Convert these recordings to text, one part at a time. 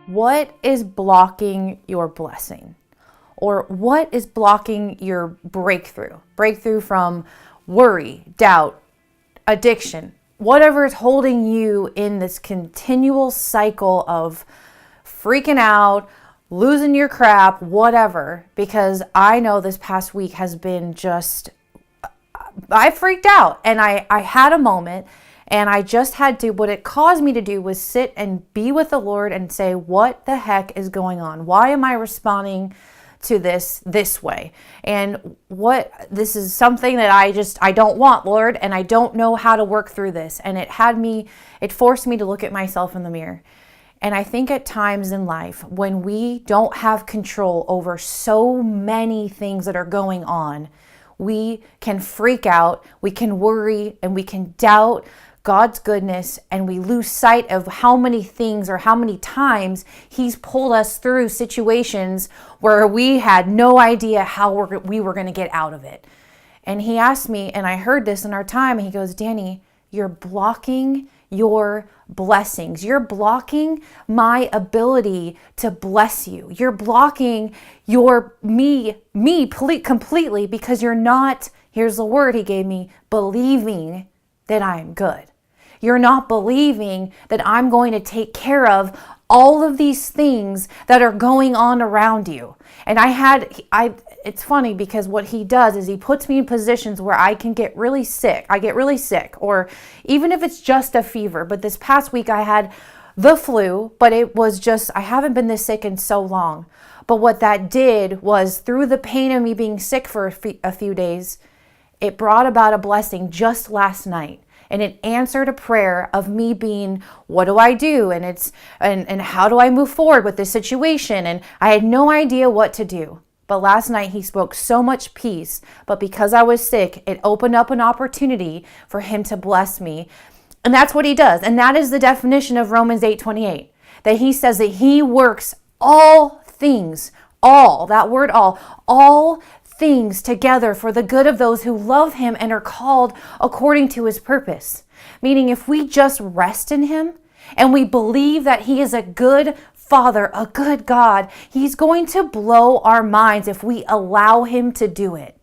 What is blocking your blessing? Or what is blocking your breakthrough? Breakthrough from worry, doubt, addiction, whatever is holding you in this continual cycle of freaking out, losing your crap, whatever. Because I know this past week has been just, I freaked out and I had a moment. And I just had to, what it caused me to do was sit and be with the Lord and say, what the heck is going on? Why am I responding to this way? And this is something that I don't want, Lord, and I don't know how to work through this. And it forced me to look at myself in the mirror. And I think at times in life, when we don't have control over so many things that are going on, we can freak out, we can worry, and we can doubt God's goodness, and we lose sight of how many things or how many times He's pulled us through situations where we had no idea how we were going to get out of it. And He asked me, and I heard this in our time, and He goes, Dani, you're blocking your blessings. You're blocking my ability to bless you. You're blocking me completely because you're not, here's the word He gave me, believing that I am good. You're not believing that I'm going to take care of all of these things that are going on around you. And it's funny because what He does is He puts me in positions where I can get really sick. I get really sick, or even if it's just a fever. But this past week I had the flu, but it was just, I haven't been this sick in so long. But what that did was, through the pain of me being sick for a few days, it brought about a blessing just last night. And it answered a prayer of me being, what do I do? And how do I move forward with this situation? And I had no idea what to do. But last night He spoke so much peace. But because I was sick, it opened up an opportunity for Him to bless me. And that's what He does. And that is the definition of Romans 8:28. That He says that He works all things, that word all things together for the good of those who love Him and are called according to His purpose. Meaning, if we just rest in Him and we believe that He is a good Father, a good God, He's going to blow our minds if we allow Him to do it.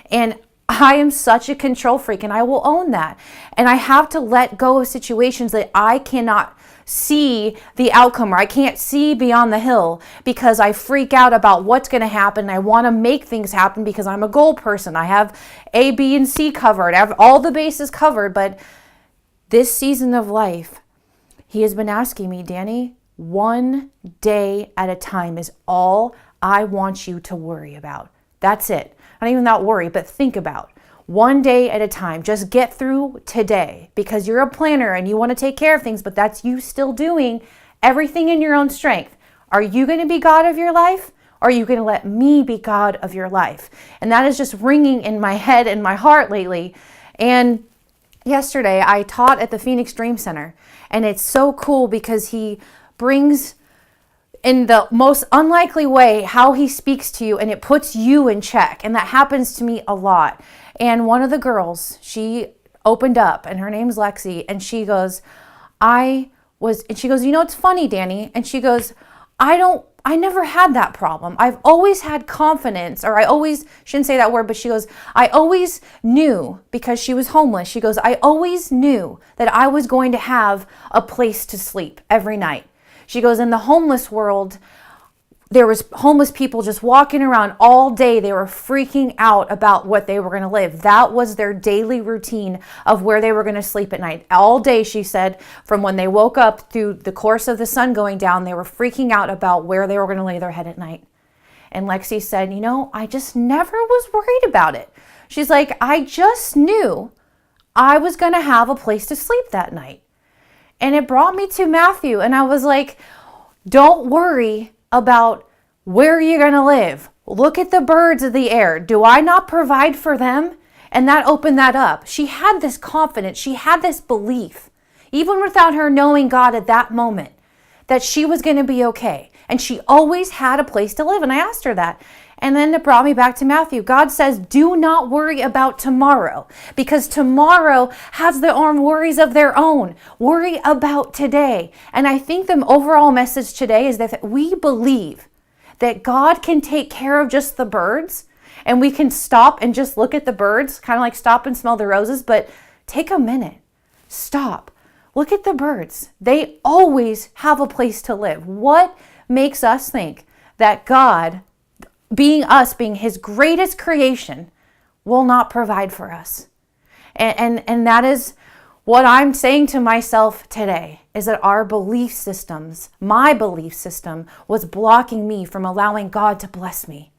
And I am such a control freak, and I will own that. And I have to let go of situations that I cannot see the outcome, or I can't see beyond the hill, because I freak out about what's going to happen. I want to make things happen because I'm a goal person. I have A, B, and C covered. I have all the bases covered. But this season of life, He has been asking me, Dani, one day at a time is all I want you to worry about. That's it. Not even that worry, but think about. One day at a time. Just get through today, because you're a planner and you want to take care of things, but that's you still doing everything in your own strength. Are you going to be God of your life? Or are you going to let me be God of your life? And that is just ringing in my head and my heart lately. And yesterday I taught at the Phoenix Dream Center, and it's so cool because He brings in the most unlikely way how He speaks to you, and it puts you in check. And that happens to me a lot. And one of the girls, she opened up, and her name's Lexi, and she goes, you know, it's funny, Dani. And she goes, I never had that problem. I've always had confidence, shouldn't say that word, but she goes, I always knew, because she was homeless. She goes, I always knew that I was going to have a place to sleep every night. She goes, in the homeless world, there was homeless people just walking around all day. They were freaking out about what they were going to live. That was their daily routine of where they were going to sleep at night. All day, she said, from when they woke up through the course of the sun going down, they were freaking out about where they were going to lay their head at night. And Lexi said, you know, I just never was worried about it. She's like, I just knew I was going to have a place to sleep that night. And it brought me to Matthew, and I was like, don't worry about where you're going to live. Look at the birds of the air. Do I not provide for them? And that opened that up. She had this confidence. She had this belief, even without her knowing God at that moment, that she was going to be okay. And she always had a place to live. And I asked her that. And then it brought me back to Matthew. God says, do not worry about tomorrow, because tomorrow has their own worries of their own. Worry about today. And I think the overall message today is that we believe that God can take care of just the birds, and we can stop and just look at the birds, kind of like stop and smell the roses, but take a minute, stop, look at the birds. They always have a place to live. What makes us think that God, being his greatest creation, will not provide for us? And that is what I'm saying to myself today, is that our belief systems, my belief system, was blocking me from allowing God to bless me.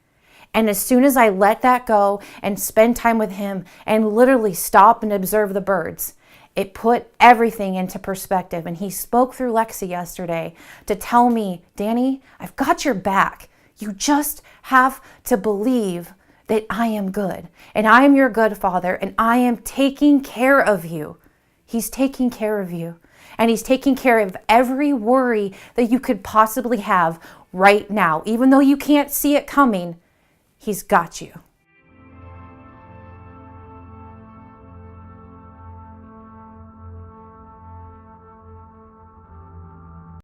And as soon as I let that go and spend time with him and literally stop and observe the birds, it put everything into perspective. And he spoke through Lexi yesterday to tell me, Dani, I've got your back. You just have to believe that I am good, and I am your good Father, and I am taking care of you. He's taking care of you, and he's taking care of every worry that you could possibly have right now. Even though you can't see it coming, he's got you.